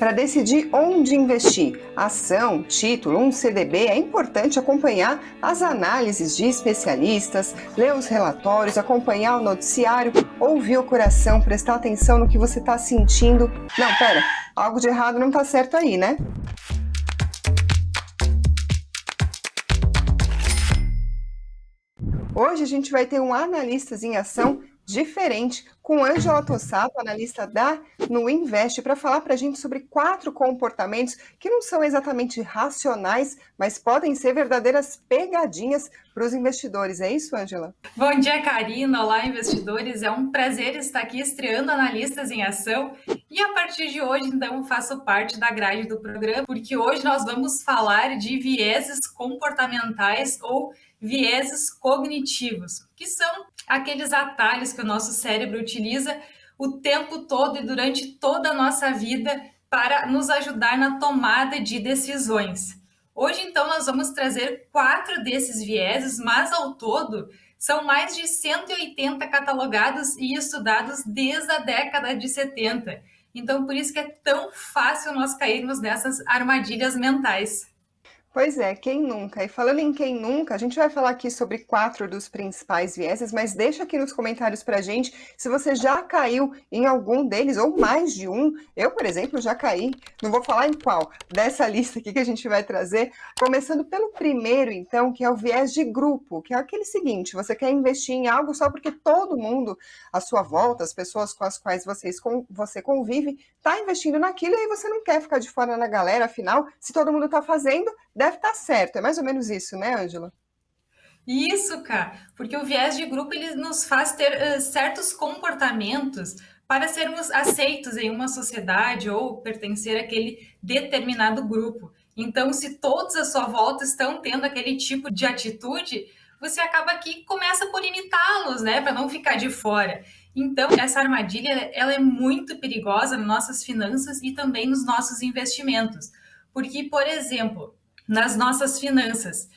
Para decidir onde investir, ação, título, um CDB, é importante acompanhar as análises de especialistas, ler os relatórios, acompanhar o noticiário, ouvir o coração, prestar atenção no que você está sentindo. Não, pera, algo de errado não está certo aí, né? Hoje a gente vai ter um Analistas em Ação diferente com Ângela Tossato, analista da No Invest, para falar para a gente sobre 4 comportamentos que não são exatamente racionais, mas podem ser verdadeiras pegadinhas para os investidores. É isso, Ângela? Bom dia, Karina. Olá, investidores. É um prazer estar aqui estreando Analistas em Ação. E a partir de hoje, então, faço parte da grade do programa, porque hoje nós vamos falar de vieses comportamentais ou vieses cognitivos, que são aqueles atalhos que o nosso cérebro utiliza o tempo todo e durante toda a nossa vida para nos ajudar na tomada de decisões. Hoje, então, nós vamos trazer 4 desses vieses, mas ao todo são mais de 180 catalogados e estudados desde a década de 70. Então, por isso que é tão fácil nós cairmos nessas armadilhas mentais. Pois é, quem nunca? E falando em quem nunca, a gente vai falar aqui sobre 4 dos principais vieses, mas deixa aqui nos comentários pra gente se você já caiu em algum deles, ou mais de um. Eu, por exemplo, já caí, não vou falar em qual, dessa lista aqui que a gente vai trazer, começando pelo primeiro, então, que é o viés de grupo, que é aquele seguinte: você quer investir em algo só porque todo mundo à sua volta, as pessoas com as quais você convive, está investindo naquilo e aí você não quer ficar de fora na galera, afinal, se todo mundo está fazendo, deve estar certo. É mais ou menos isso, né, Ângela? Isso, cara, porque o viés de grupo ele nos faz ter certos comportamentos para sermos aceitos em uma sociedade ou pertencer àquele determinado grupo. Então, se todos à sua volta estão tendo aquele tipo de atitude, você acaba que começa por imitá-los, né, para não ficar de fora. Então, essa armadilha ela é muito perigosa nas nossas finanças e também nos nossos investimentos. Porque, por exemplo, nas nossas finanças,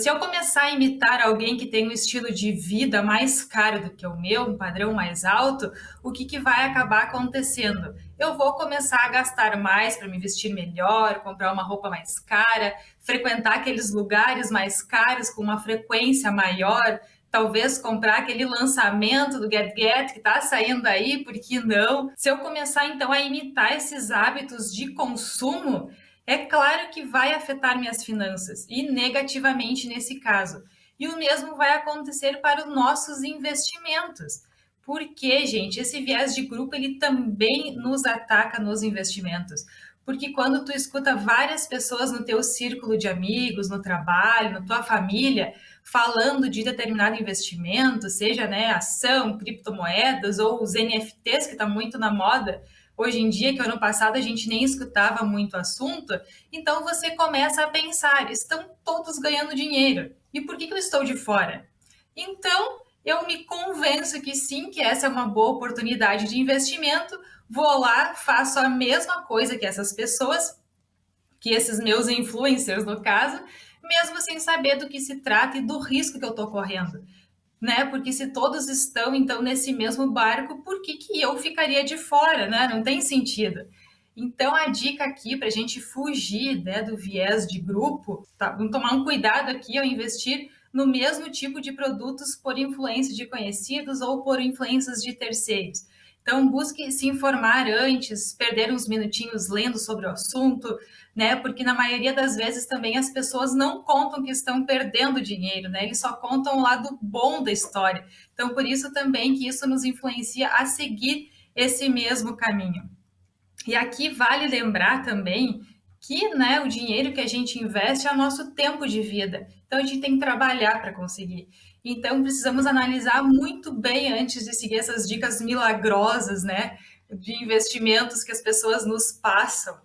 se eu começar a imitar alguém que tem um estilo de vida mais caro do que o meu, um padrão mais alto, o que vai acabar acontecendo? Eu vou começar a gastar mais para me vestir melhor, comprar uma roupa mais cara, frequentar aqueles lugares mais caros com uma frequência maior, talvez comprar aquele lançamento do Get Get que está saindo aí, por que não? Se eu começar então a imitar esses hábitos de consumo, é claro que vai afetar minhas finanças e negativamente nesse caso. E o mesmo vai acontecer para os nossos investimentos. Porque, gente, esse viés de grupo ele também nos ataca nos investimentos. Porque quando tu escuta várias pessoas no teu círculo de amigos, no trabalho, na tua família, falando de determinado investimento, seja né, ação, criptomoedas ou os NFTs, que está muito na moda, hoje em dia, que ano passado a gente nem escutava muito assunto, então você começa a pensar, estão todos ganhando dinheiro, e por que eu estou de fora? Então, eu me convenço que sim, que essa é uma boa oportunidade de investimento, vou lá, faço a mesma coisa que essas pessoas, que esses meus influencers no caso, mesmo sem saber do que se trata e do risco que eu estou correndo, né? Porque se todos estão então nesse mesmo barco, por que eu ficaria de fora, né? Não tem sentido. Então a dica aqui para a gente fugir né, do viés de grupo, tá? Vamos tomar um cuidado aqui ao investir no mesmo tipo de produtos por influência de conhecidos ou por influências de terceiros. Então, busque se informar antes, perder uns minutinhos lendo sobre o assunto, né? Porque na maioria das vezes também as pessoas não contam que estão perdendo dinheiro, né? Eles só contam o lado bom da história. Então, por isso também que isso nos influencia a seguir esse mesmo caminho. E aqui vale lembrar também que né, o dinheiro que a gente investe é o nosso tempo de vida. Então, a gente tem que trabalhar para conseguir. Então, precisamos analisar muito bem antes de seguir essas dicas milagrosas né, de investimentos que as pessoas nos passam.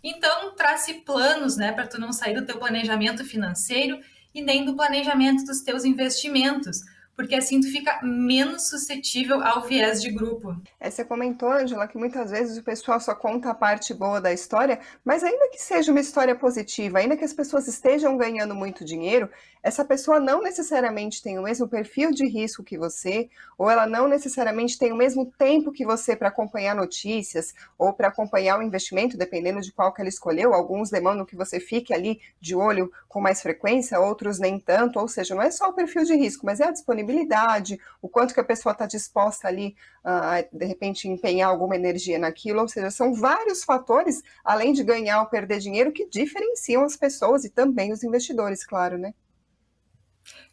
Então, trace planos né, para tu não sair do teu planejamento financeiro e nem do planejamento dos teus investimentos. porque assim tu fica menos suscetível ao viés de grupo. Você comentou, Ângela, que muitas vezes o pessoal só conta a parte boa da história, mas ainda que seja uma história positiva, ainda que as pessoas estejam ganhando muito dinheiro, essa pessoa não necessariamente tem o mesmo perfil de risco que você, ou ela não necessariamente tem o mesmo tempo que você para acompanhar notícias ou para acompanhar o investimento, dependendo de qual que ela escolheu. Alguns demandam que você fique ali de olho com mais frequência, outros nem tanto, ou seja, não é só o perfil de risco, mas é a disponibilidade, o quanto que a pessoa está disposta ali de repente empenhar alguma energia naquilo, ou seja, são vários fatores, além de ganhar ou perder dinheiro, que diferenciam as pessoas e também os investidores, claro, né?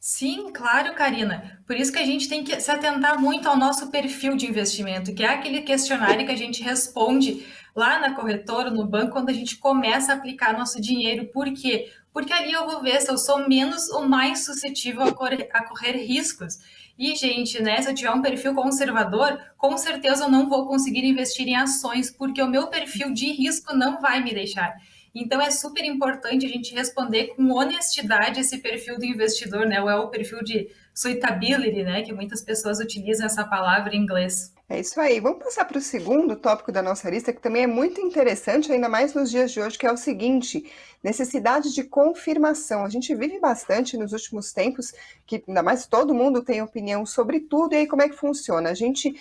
Sim, claro, Karina. Por isso que a gente tem que se atentar muito ao nosso perfil de investimento, que é aquele questionário que a gente responde lá na corretora, no banco, quando a gente começa a aplicar nosso dinheiro. Por quê? Porque ali eu vou ver se eu sou menos ou mais suscetível a correr riscos. E, gente, né, se eu tiver um perfil conservador, com certeza eu não vou conseguir investir em ações, porque o meu perfil de risco não vai me deixar. Então é super importante a gente responder com honestidade esse perfil do investidor, né? Ou é o perfil de suitability, né? Que muitas pessoas utilizam essa palavra em inglês. É isso aí. Vamos passar para o segundo tópico da nossa lista, que também é muito interessante, ainda mais nos dias de hoje, que é o seguinte: necessidade de confirmação. A gente vive bastante nos últimos tempos, que ainda mais todo mundo tem opinião sobre tudo, e aí como é que funciona? A gente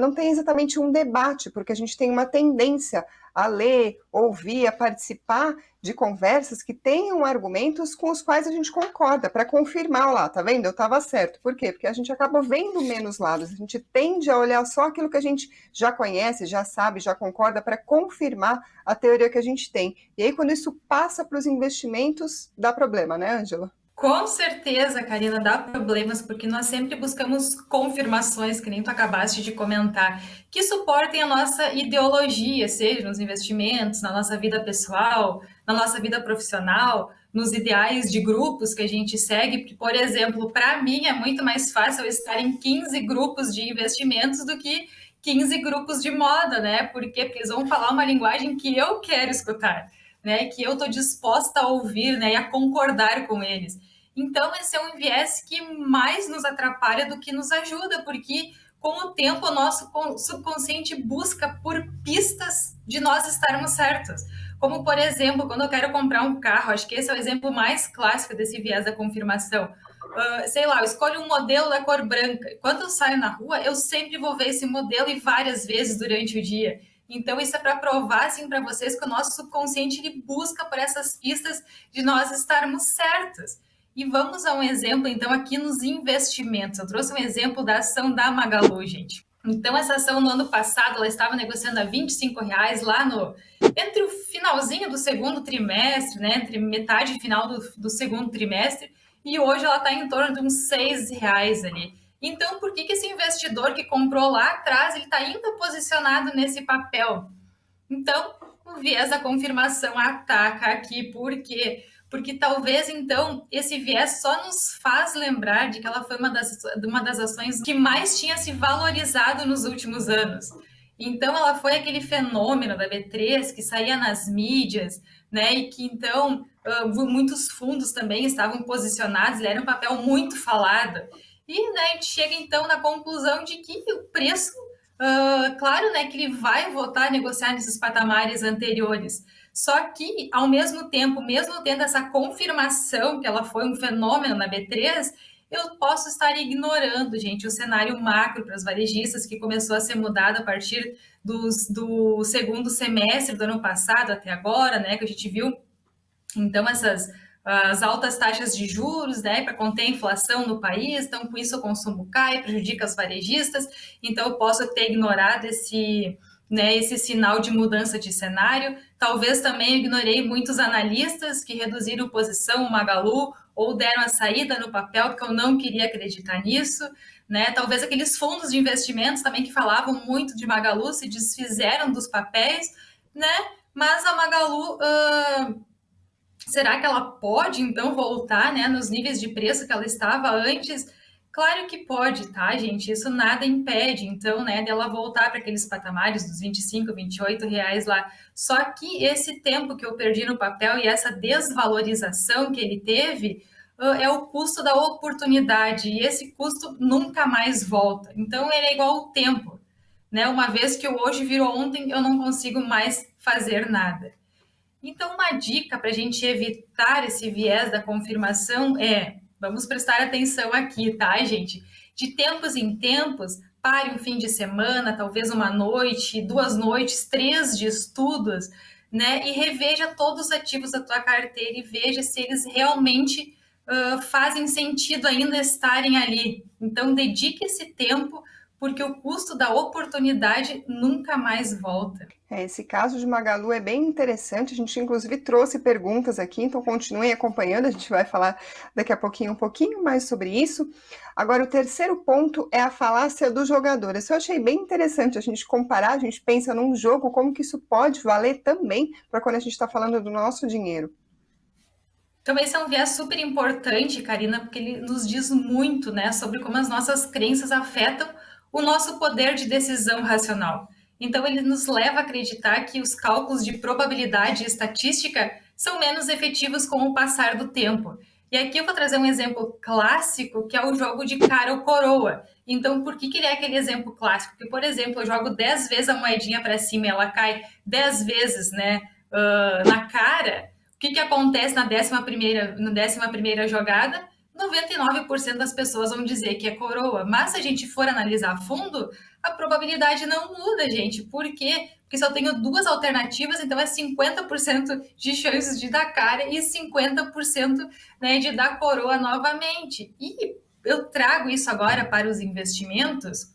não tem exatamente um debate, porque a gente tem uma tendência a ler, ouvir, a participar de conversas que tenham argumentos com os quais a gente concorda, para confirmar lá, tá vendo? Eu estava certo. Por quê? Porque a gente acaba vendo menos lados, a gente tende a olhar só aquilo que a gente já conhece, já sabe, já concorda, para confirmar a teoria que a gente tem. E aí, quando isso passa para os investimentos, dá problema, né, Ângela? Com certeza, Karina, dá problemas, porque nós sempre buscamos confirmações, que nem tu acabaste de comentar, que suportem a nossa ideologia, seja nos investimentos, na nossa vida pessoal, na nossa vida profissional, nos ideais de grupos que a gente segue, porque, por exemplo, para mim é muito mais fácil eu estar em 15 grupos de investimentos do que 15 grupos de moda, né? Por quê? Porque eles vão falar uma linguagem que eu quero escutar, né? Que eu estou disposta a ouvir, né? E a concordar com eles. Então, esse é um viés que mais nos atrapalha do que nos ajuda, porque com o tempo o nosso subconsciente busca por pistas de nós estarmos certos. Como, por exemplo, quando eu quero comprar um carro, acho que esse é o exemplo mais clássico desse viés da confirmação. Sei lá, eu escolho um modelo da cor branca. Quando eu saio na rua, eu sempre vou ver esse modelo e várias vezes durante o dia. Então, isso é para provar assim, para vocês que o nosso subconsciente ele busca por essas pistas de nós estarmos certos. E vamos a um exemplo, então, aqui nos investimentos. Eu trouxe um exemplo da ação da Magalu, gente. Então, essa ação no ano passado, ela estava negociando a R$ 25 lá no entre o finalzinho do segundo trimestre, né? Entre metade e final do segundo trimestre, e hoje ela está em torno de uns R$ 6 ali. Então, por que esse investidor que comprou lá atrás, ele está ainda posicionado nesse papel? Então, o viés da confirmação ataca aqui, por quê? Porque talvez, então, esse viés só nos faz lembrar de que ela foi uma das ações que mais tinha se valorizado nos últimos anos. Então, ela foi aquele fenômeno da B3 que saía nas mídias, né? E que, então, muitos fundos também estavam posicionados, ele era um papel muito falado. E né, a gente chega, então, na conclusão de que o preço claro, né, que ele vai voltar a negociar nesses patamares anteriores. Só que, ao mesmo tempo, mesmo tendo essa confirmação que ela foi um fenômeno na B3, eu posso estar ignorando, gente, o cenário macro para os varejistas que começou a ser mudado a partir do segundo semestre do ano passado até agora, né, que a gente viu então, as altas taxas de juros, né, para conter a inflação no país, então com isso o consumo cai, prejudica os varejistas, então eu posso ter ignorado esse sinal de mudança de cenário. Talvez também eu ignorei muitos analistas que reduziram posição o Magalu ou deram a saída no papel porque eu não queria acreditar nisso, né? Talvez aqueles fundos de investimentos também que falavam muito de Magalu se desfizeram dos papéis, né? Mas a Magalu será que ela pode, então, voltar, né, nos níveis de preço que ela estava antes? Claro que pode, tá, gente? Isso nada impede, então, né, dela voltar para aqueles patamares dos 25, R$ 28 lá. Só que esse tempo que eu perdi no papel e essa desvalorização que ele teve, é o custo da oportunidade, e esse custo nunca mais volta. Então, ele é igual ao tempo, né? Uma vez que o hoje virou ontem, eu não consigo mais fazer nada. Então, uma dica para a gente evitar esse viés da confirmação é: vamos prestar atenção aqui, tá, gente? De tempos em tempos, pare um fim de semana, talvez uma noite, 2 noites, 3 de estudos, né? E reveja todos os ativos da tua carteira e veja se eles realmente fazem sentido ainda estarem ali. Então, dedique esse tempo, porque o custo da oportunidade nunca mais volta. Esse caso de Magalu é bem interessante, a gente inclusive trouxe perguntas aqui, então continuem acompanhando, a gente vai falar daqui a pouquinho um pouquinho mais sobre isso. Agora, o terceiro ponto é a falácia do jogador. Isso eu achei bem interessante a gente comparar, a gente pensa num jogo, como que isso pode valer também para quando a gente está falando do nosso dinheiro. Então, esse é um viés super importante, Karina, porque ele nos diz muito, né, sobre como as nossas crenças afetam o nosso poder de decisão racional. Então, ele nos leva a acreditar que os cálculos de probabilidade e estatística são menos efetivos com o passar do tempo. E aqui eu vou trazer um exemplo clássico, que é o jogo de cara ou coroa. Então, por que ele é aquele exemplo clássico? Porque, por exemplo, eu jogo 10 vezes a moedinha para cima e ela cai 10 vezes, né, na cara. O que acontece na décima primeira jogada? 99% das pessoas vão dizer que é coroa, mas se a gente for analisar a fundo, a probabilidade não muda, gente. Por quê? Porque se eu tenho duas alternativas, então é 50% de chances de dar cara e 50%, né, de dar coroa novamente. E eu trago isso agora para os investimentos,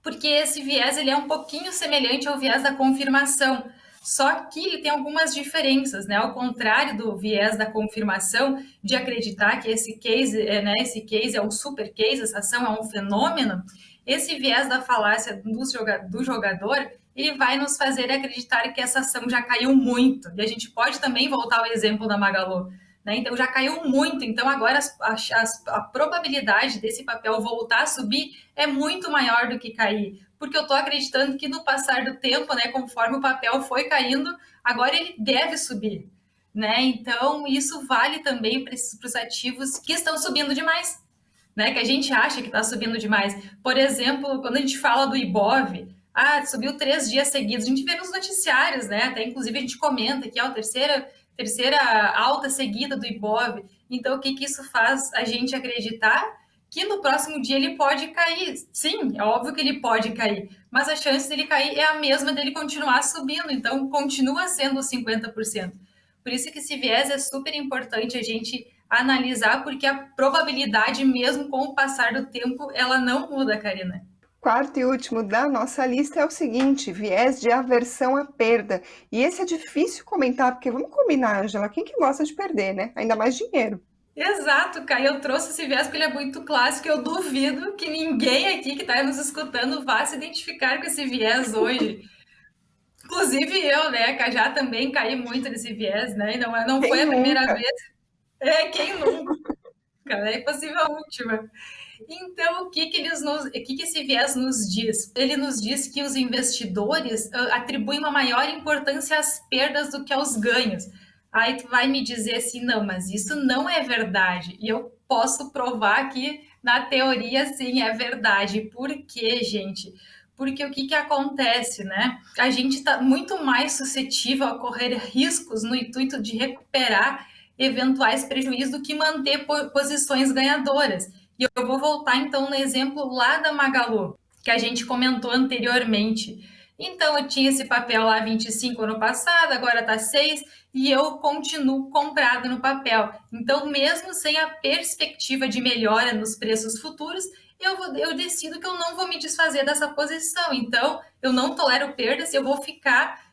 porque esse viés ele é um pouquinho semelhante ao viés da confirmação. Só que ele tem algumas diferenças, né? Ao contrário do viés da confirmação, de acreditar que esse case é um super case, essa ação é um fenômeno, esse viés da falácia do jogador, ele vai nos fazer acreditar que essa ação já caiu muito. E a gente pode também voltar ao exemplo da Magalu. Né? Então já caiu muito, então agora a probabilidade desse papel voltar a subir é muito maior do que cair, porque eu estou acreditando que no passar do tempo, né, conforme o papel foi caindo, agora ele deve subir. Né? Então isso vale também para os ativos que estão subindo demais, né? Que a gente acha que está subindo demais. Por exemplo, quando a gente fala do Ibov, subiu 3 dias seguidos. A gente vê nos noticiários, né? Até inclusive a gente comenta que é a terceira alta seguida do Ibov. Então, o que isso faz a gente acreditar? Que no próximo dia ele pode cair. Sim, é óbvio que ele pode cair, mas a chance dele cair é a mesma dele continuar subindo. Então, continua sendo os 50%. Por isso que esse viés é super importante a gente analisar, porque a probabilidade, mesmo com o passar do tempo, ela não muda, Karina. Quarto e último da nossa lista é o seguinte: viés de aversão à perda. E esse é difícil comentar, porque vamos combinar, Ângela, quem que gosta de perder, né? Ainda mais dinheiro. Exato, Caio. Eu trouxe esse viés porque ele é muito clássico. Eu duvido que ninguém aqui que está nos escutando vá se identificar com esse viés hoje. Inclusive eu, né, que já também caí muito nesse viés, né? E não Quem foi a primeira nunca? vez. Quem nunca, né? Impossível a última. Então, o que esse viés nos diz? Ele nos diz que os investidores atribuem uma maior importância às perdas do que aos ganhos. Aí tu vai me dizer assim, não, mas isso não é verdade. E eu posso provar que na teoria sim é verdade. Por quê, gente? Porque o que acontece, né? A gente está muito mais suscetível a correr riscos no intuito de recuperar eventuais prejuízos do que manter posições ganhadoras. E eu vou voltar então no exemplo lá da Magalu, que a gente comentou anteriormente. Então eu tinha esse papel lá 25 ano passado, agora está 6 e eu continuo comprado no papel. Então, mesmo sem a perspectiva de melhora nos preços futuros, eu decido que eu não vou me desfazer dessa posição. Então, eu não tolero perdas e eu vou ficar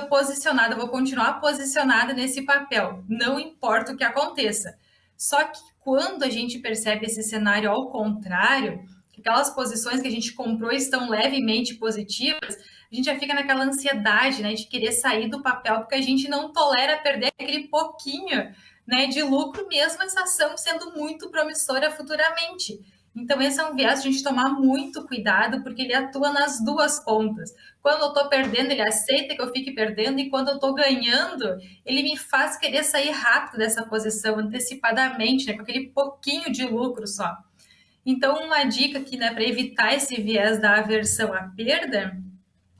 posicionada, eu vou continuar posicionada nesse papel, não importa o que aconteça. Só que quando a gente percebe esse cenário ao contrário, que aquelas posições que a gente comprou estão levemente positivas, a gente já fica naquela ansiedade, né, de querer sair do papel, porque a gente não tolera perder aquele pouquinho, né, de lucro, mesmo essa ação sendo muito promissora futuramente. Então, esse é um viés de a gente tomar muito cuidado, porque ele atua nas duas pontas. Quando eu estou perdendo, ele aceita que eu fique perdendo, e quando eu estou ganhando, ele me faz querer sair rápido dessa posição, antecipadamente, né, com aquele pouquinho de lucro só. Então, uma dica aqui, né, para evitar esse viés da aversão à perda,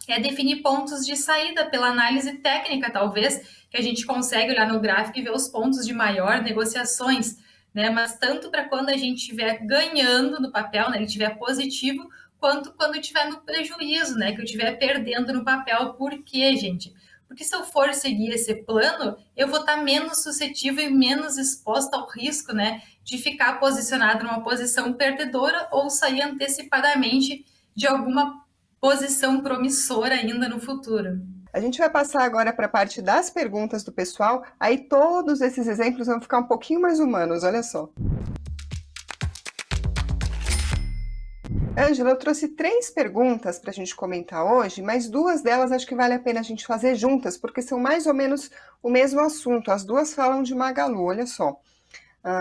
é definir pontos de saída pela análise técnica, talvez, que a gente consegue olhar no gráfico e ver os pontos de maior negociações, né? Mas tanto para quando a gente estiver ganhando no papel, né, ele estiver positivo, quanto quando estiver no prejuízo, né, que eu estiver perdendo no papel. Por quê, gente? Porque se eu for seguir esse plano, eu vou estar menos suscetível e menos exposta ao risco, né, de ficar posicionado numa posição perdedora ou sair antecipadamente de alguma posição promissora ainda no futuro. A gente vai passar agora para a parte das perguntas do pessoal, aí todos esses exemplos vão ficar um pouquinho mais humanos, olha só. Ângela, eu trouxe 3 perguntas para a gente comentar hoje, mas 2 delas acho que vale a pena a gente fazer juntas, porque são mais ou menos o mesmo assunto. As 2 falam de Magalu, olha só.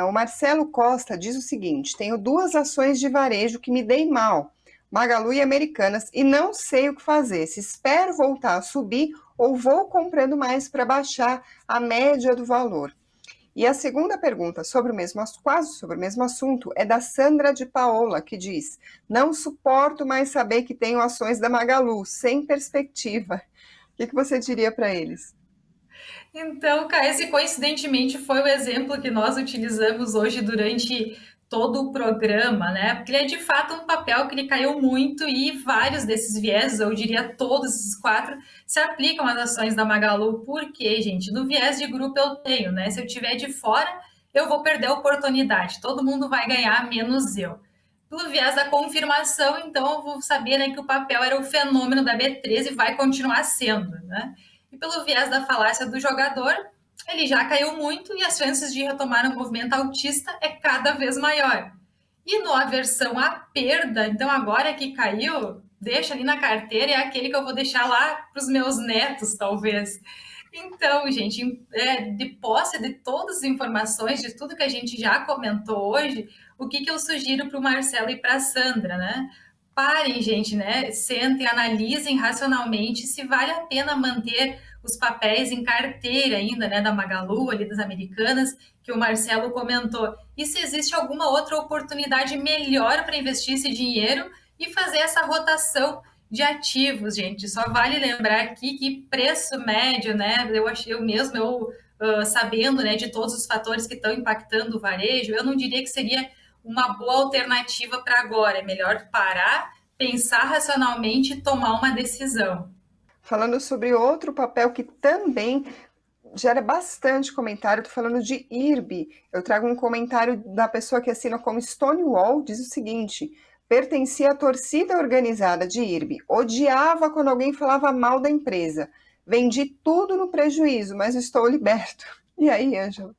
O Marcelo Costa diz o seguinte: tenho 2 ações de varejo que me dei mal, Magalu e Americanas, e não sei o que fazer. Se espero voltar a subir ou vou comprando mais para baixar a média do valor. E a segunda pergunta, quase sobre o mesmo assunto, é da Sandra de Paola, que diz: não suporto mais saber que tenho ações da Magalu, sem perspectiva. O que você diria para eles? Então, Kai, esse coincidentemente foi o exemplo que nós utilizamos hoje durante todo o programa, né? Porque ele é de fato um papel que ele caiu muito e vários desses vieses, eu diria todos esses 4, se aplicam às ações da Magalu. Por quê, gente? No viés de grupo eu tenho, né? Se eu tiver de fora, eu vou perder a oportunidade. Todo mundo vai ganhar, menos eu. Pelo viés da confirmação, então eu vou saber, né, que o papel era o fenômeno da B13 e vai continuar sendo, né? E pelo viés da falácia do jogador, ele já caiu muito e as chances de retomar um movimento altista é cada vez maior. E no aversão à perda, então agora que caiu, deixa ali na carteira, é aquele que eu vou deixar lá para os meus netos, talvez. Então, gente, de posse de todas as informações, de tudo que a gente já comentou hoje, o que eu sugiro para o Marcelo e para a Sandra, né? Parem, gente, né? Sentem, analisem racionalmente se vale a pena manter os papéis em carteira ainda, né? Da Magalu, ali das Americanas, que o Marcelo comentou. E se existe alguma outra oportunidade melhor para investir esse dinheiro e fazer essa rotação de ativos, gente. Só vale lembrar aqui que preço médio, né? Sabendo, né, de todos os fatores que estão impactando o varejo, eu não diria que seria uma boa alternativa para agora. É melhor parar, pensar racionalmente e tomar uma decisão. Falando sobre outro papel que também gera bastante comentário, estou falando de IRB. Eu trago um comentário da pessoa que assina como Stonewall, diz o seguinte: pertencia à torcida organizada de IRB, odiava quando alguém falava mal da empresa, vendi tudo no prejuízo, mas estou liberto. E aí, Ângela?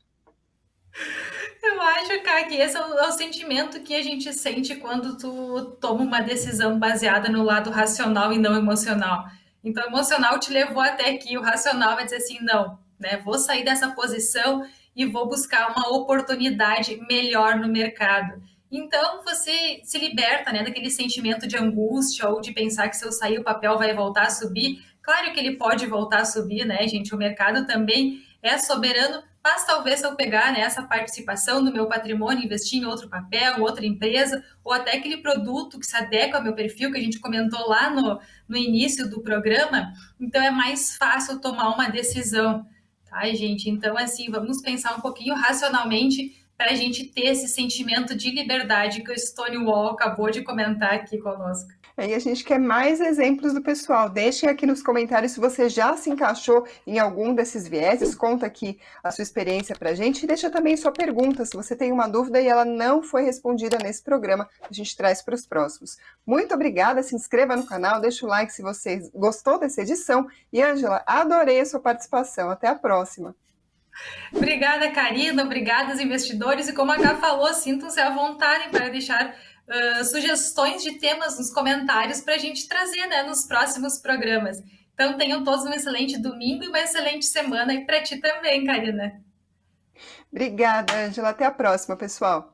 Eu acho, cara, que esse é o sentimento que a gente sente quando tu toma uma decisão baseada no lado racional e não emocional. Então, o emocional te levou até aqui, o racional vai dizer assim, não, né? Vou sair dessa posição e vou buscar uma oportunidade melhor no mercado. Então, você se liberta, né, daquele sentimento de angústia ou de pensar que se eu sair o papel vai voltar a subir. Claro que ele pode voltar a subir, né, gente? O mercado também é soberano, mas talvez se eu pegar, né, essa participação do meu patrimônio, investir em outro papel, outra empresa, ou até aquele produto que se adequa ao meu perfil, que a gente comentou lá no início do programa, então é mais fácil tomar uma decisão, tá, gente? Então, assim, vamos pensar um pouquinho racionalmente para a gente ter esse sentimento de liberdade que o Stonewall acabou de comentar aqui conosco. Aí a gente quer mais exemplos do pessoal. Deixem aqui nos comentários se você já se encaixou em algum desses vieses. Conta aqui a sua experiência pra gente. E deixa também sua pergunta, se você tem uma dúvida e ela não foi respondida nesse programa, a gente traz para os próximos. Muito obrigada, se inscreva no canal, deixa o like se você gostou dessa edição. E, Ângela, adorei a sua participação. Até a próxima. Obrigada, Karina. Obrigada, investidores. E como a Ká falou, sintam-se à vontade para deixar sugestões de temas nos comentários para a gente trazer, né, nos próximos programas. Então, tenham todos um excelente domingo e uma excelente semana. E para ti também, Karina. Obrigada, Ângela. Até a próxima, pessoal.